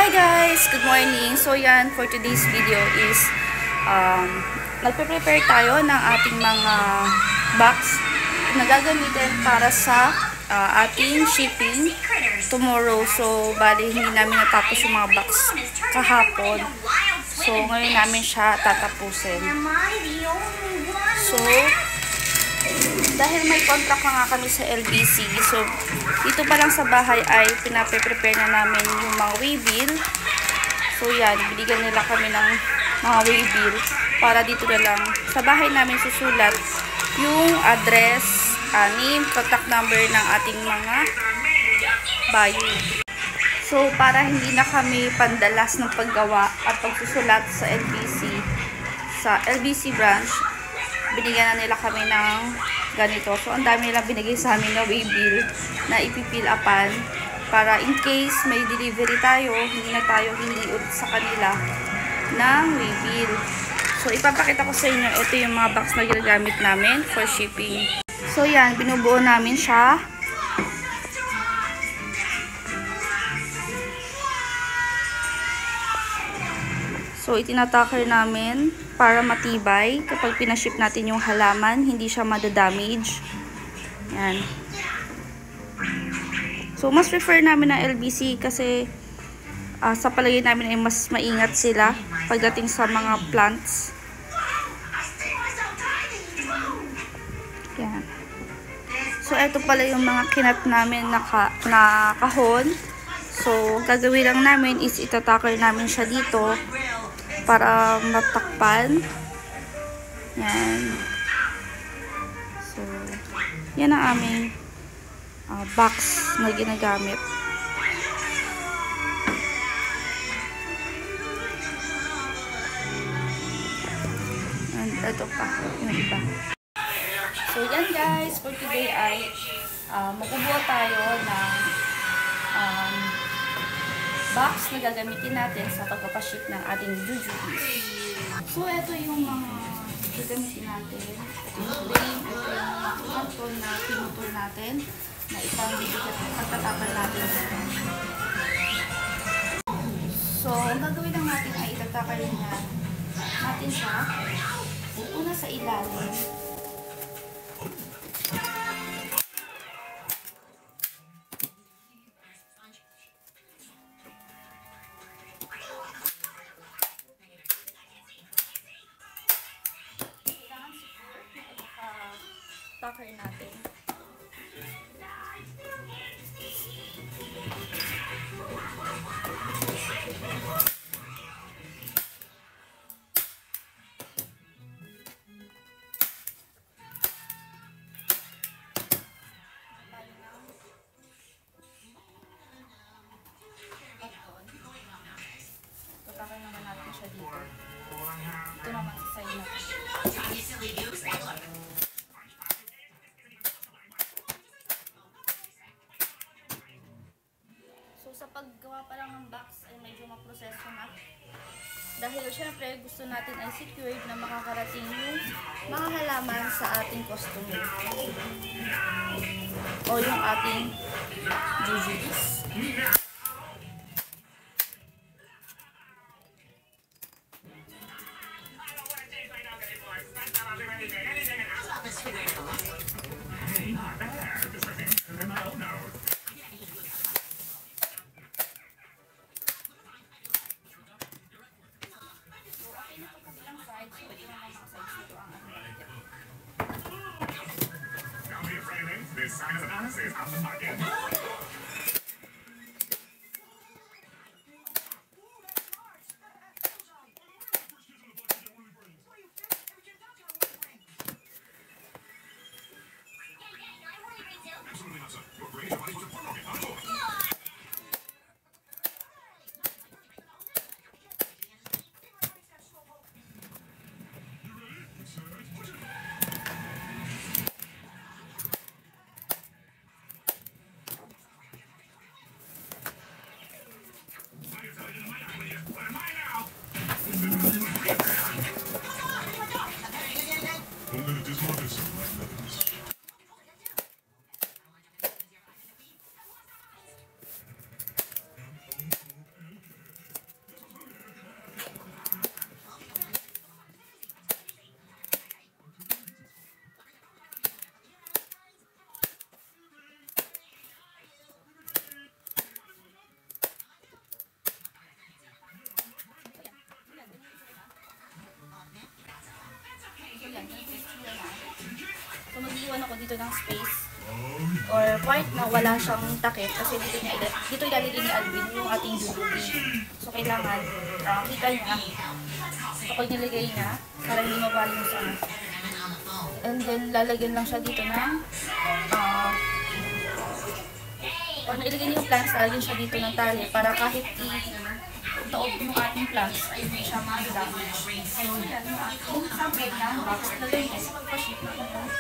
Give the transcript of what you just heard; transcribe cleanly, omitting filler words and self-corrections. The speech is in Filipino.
Hi guys! Good morning! So yan, for today's video is nagpe-prepare tayo ng ating mga box na gagamitin para sa ating shipping tomorrow. So, bali hindi namin natapos yung mga box kahapon. So, ngayon namin siya tatapusin. So, dahil may contract na nga kami sa LBC, so dito pa lang sa bahay ay pinape-prepare na namin yung mga waybill. So yan, binigyan nila kami ng mga waybill para dito na lang sa bahay namin susulat yung address, name, contact number ng ating mga buyer. So para hindi na kami pandalas ng paggawa at pagsusulat sa LBC branch, binigyan na nila kami ng ganito. So, ang dami nilang binigay sa amin na waybill na ipipill upan para in case may delivery tayo, hindi na tayo hihingi ulit sa kanila ng waybill. So, ipapakita ko sa inyo, ito yung mga box na ginagamit namin for shipping. So, yan, binubuo namin siya. So, itinatakar namin para matibay kapag pinaship natin yung halaman, hindi siya madadamage. Yan. So, mas prefer namin ng LBC kasi sa palagay namin ay mas maingat sila pagdating sa mga plants. Yan. So, ito pala yung mga kinat namin na kahon. So, gagawin lang namin is itatakar namin siya dito para matakpan. Yan. So, yan ang aming box na ginagamit. And ito pa, yung iba. So, yan guys, for today ay magbubuo tayo ng box na gagamitin natin sa pagpapaship ng ating jujubes. So, ito yung mga gagamitin natin. Ito yung frame, ito yung mga karton na pinutol natin na ipang-bibigat at pagtatapal natin. So, ang gagawin lang natin ay itatakal natin siya. Una sa ilalim. Takar natin. Takar naman natin siya dito. Ito naman sa side natin. Sa paggawa pa lang ng box ay medyo maproseso na. Dahil syempre gusto natin ay secured na makakarating yung mga halaman sa ating customer. O yung ating jujubes. dito ng space or part na wala siyang takip kasi dito ilalagay ni Alvin yung ating dudubi. So kailangan kita niya kapag nilagay niya para hindi mabali yung sana. And then lalagyan lang siya dito ng pag nailagay niyo yung plants, lalagyan siya dito ng tali para kahit itaob yung ating plants ay hindi siya ma-damage. So yan, yung ating sampay ng box, lalagyan niya sa pagpa-ship ng dudubi.